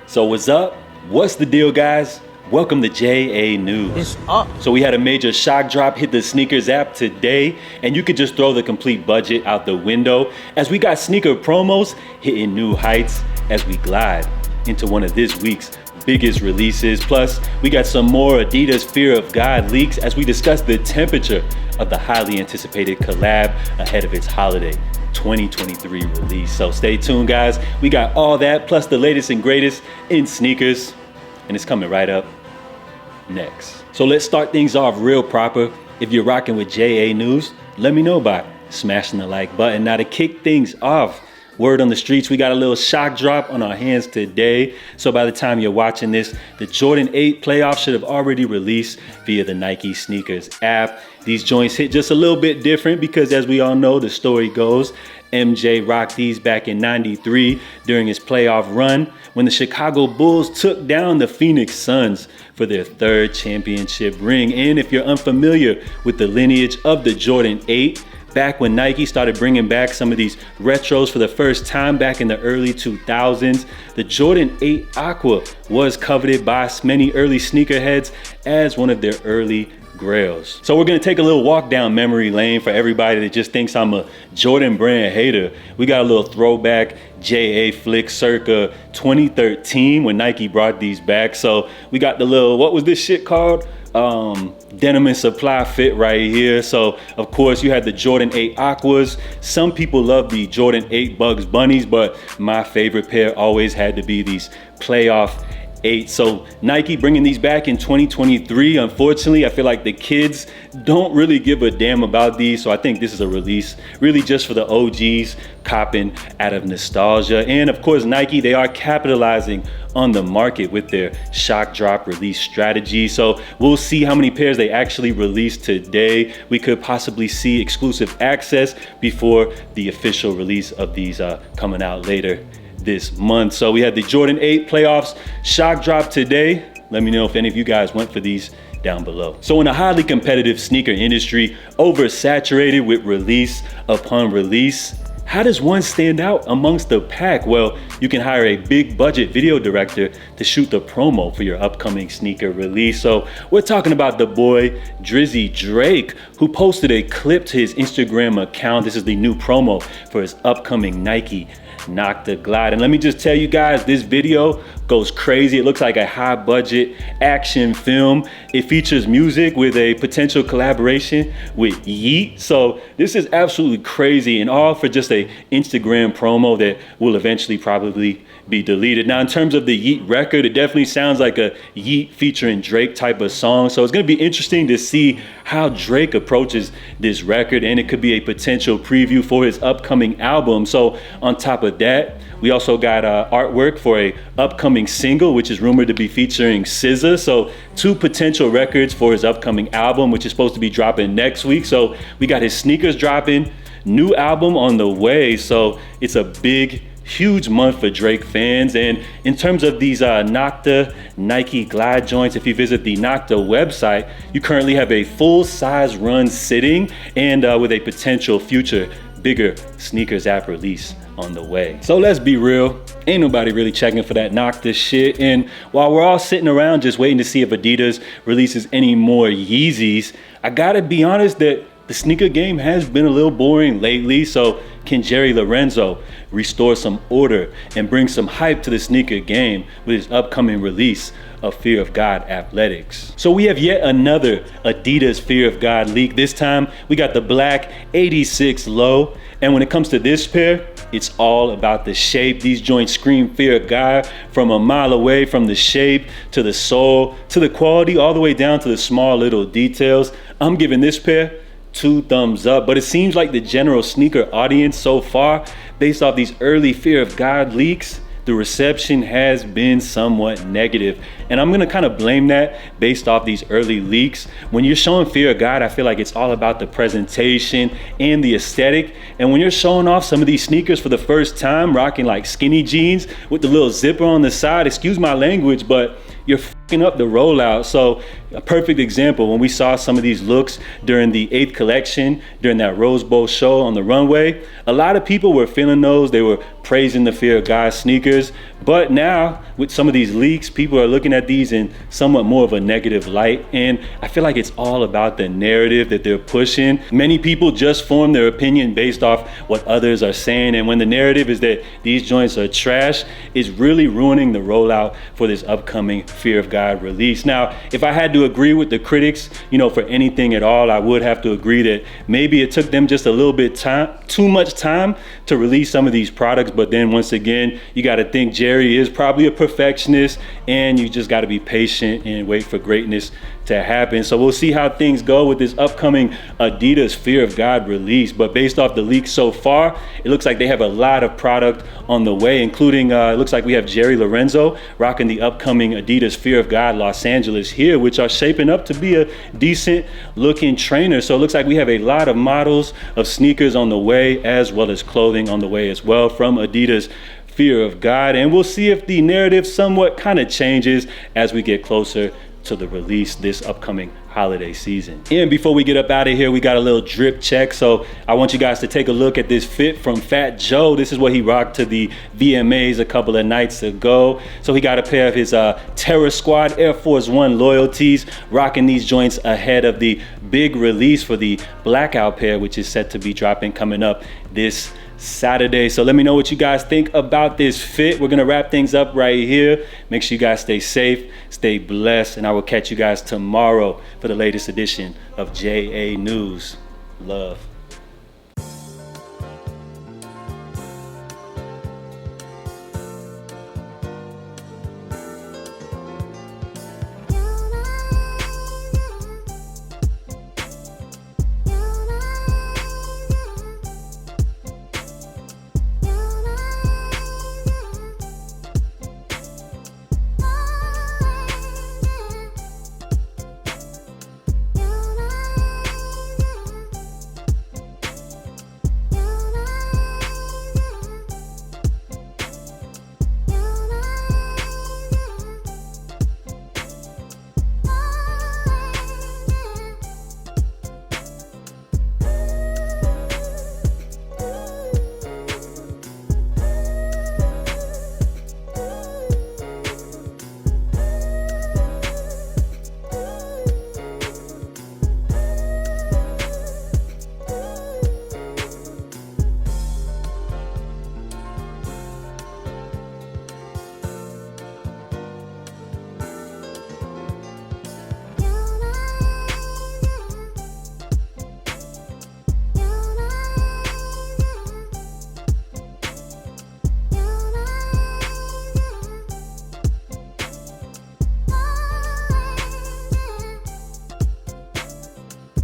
So what's up? What's the deal, guys? Welcome to JA News. It's up. So we had a major shock drop hit the sneakers app today, and you could just throw the complete budget out the window as we got sneaker promos hitting new heights as we glide into one of this week's biggest releases. Plus, we got some more Adidas Fear of God leaks as we discuss the temperature of the highly anticipated collab ahead of its holiday 2023 release. So stay tuned, guys. We got all that plus the latest and greatest in sneakers, and it's coming right up next. So let's start things off real proper. If you're rocking with JA News, let me know by smashing the like button. Now to kick things off, word on the streets, we got a little shock drop on our hands today. So by the time you're watching this, the Jordan 8 playoff should have already released via the Nike Sneakers app. These joints hit just a little bit different because, as we all know, the story goes, MJ rocked these back in '93 during his playoff run when the Chicago Bulls took down the Phoenix Suns for their third championship ring. And if you're unfamiliar with the lineage of the Jordan 8, back when Nike started bringing back some of these retros for the first time back in the early 2000s, the Jordan 8 Aqua was coveted by many early sneakerheads as one of their early grails. So we're gonna take a little walk down memory lane for everybody that just thinks I'm a Jordan brand hater. We got a little throwback JA flick circa 2013 when Nike brought these back. So we got the little, what was this shit called? Denim and Supply fit right here. So of course you had the Jordan 8 Aquas. Some people love the Jordan 8 Bugs Bunnies, but my favorite pair always had to be these playoff 8. So Nike bringing these back in 2023. Unfortunately, I feel like the kids don't really give a damn about these. So I think this is a release really just for the OGs copping out of nostalgia. And of course, Nike, they are capitalizing on the market with their shock drop release strategy. So we'll see how many pairs they actually release today. We could possibly see exclusive access before the official release of these coming out later this month. So we had the Jordan 8 playoffs shock drop today. Let me know if any of you guys went for these down below. So in a highly competitive sneaker industry, oversaturated with release upon release, how does one stand out amongst the pack? Well, you can hire a big budget video director to shoot the promo for your upcoming sneaker release. So we're talking about the boy Drizzy Drake, who posted a clip to his Instagram account. This is the new promo for his upcoming Nike Nocta Glide. And let me just tell you guys, this video goes crazy. It looks like a high budget action film. It features music with a potential collaboration with Yeet. So this is absolutely crazy, and all for just a Instagram promo that will eventually probably be deleted. Now, in terms of the Yeet record, it definitely sounds like a Yeet featuring Drake type of song. So it's gonna be interesting to see how Drake approaches this record, and it could be a potential preview for his upcoming album. So on top of that, we also got artwork for a upcoming single, which is rumored to be featuring SZA. So two potential records for his upcoming album, which is supposed to be dropping next week. So we got his sneakers dropping, new album on the way. So it's a big, huge month for Drake fans. And in terms of these Nocta Nike Glide joints, if you visit the Nocta website, you currently have a full-size run sitting, and with a potential future bigger sneakers app release on the way. So let's be real, ain't nobody really checking for that Nocta shit. And while we're all sitting around just waiting to see if Adidas releases any more Yeezys, I gotta be honest that the sneaker game has been a little boring lately. So can Jerry Lorenzo restore some order and bring some hype to the sneaker game with his upcoming release of Fear of God Athletics? So we have yet another Adidas Fear of God leak. This time we got the black 86 low. And when it comes to this pair, it's all about the shape. These joints scream Fear of God from a mile away, from the shape to the sole to the quality, all the way down to the small little details. I'm giving this pair 2 thumbs up, but it seems like the general sneaker audience so far, based off these early Fear of God leaks, the reception has been somewhat negative. And I'm gonna kind of blame that based off these early leaks. When you're showing Fear of God, I feel like it's all about the presentation and the aesthetic. And when you're showing off some of these sneakers for the first time, rocking like skinny jeans with the little zipper on the side, excuse my language, but you're fucking up the rollout. So a perfect example, when we saw some of these looks during the 8th collection, during that Rose Bowl show on the runway, a lot of people were feeling those. They were praising the Fear of God sneakers. But now with some of these leaks, people are looking at these in somewhat more of a negative light. And I feel like it's all about the narrative that they're pushing. Many people just form their opinion based off what others are saying. And when the narrative is that these joints are trash, it's really ruining the rollout for this upcoming Fear of God release. Now, if I had to agree with the critics, for anything at all, I would have to agree that maybe it took them just a little bit too much time to release some of these products. But then once again, you got to think Jerry is probably a perfectionist, and you just got to be patient and wait for greatness to happen. So we'll see how things go with this upcoming Adidas Fear of God release. But based off the leaks so far, it looks like they have a lot of product on the way, including it looks like we have Jerry Lorenzo rocking the upcoming Adidas Fear of God Los Angeles here, which are shaping up to be a decent looking trainer. So it looks like we have a lot of models of sneakers on the way, as well as clothing on the way as well from Adidas Fear of God. And we'll see if the narrative somewhat kind of changes as we get closer to the release this upcoming holiday season. And before we get up out of here, we got a little drip check. So I want you guys to take a look at this fit from Fat Joe. This is what he rocked to the VMAs a couple of nights ago. So he got a pair of his Terror Squad Air Force One loyalties, rocking these joints ahead of the big release for the Blackout pair, which is set to be dropping coming up this Saturday. So let me know what you guys think about this fit. We're gonna wrap things up right here. Make sure you guys stay safe, stay blessed, and I will catch you guys tomorrow for the latest edition of JA News. Love.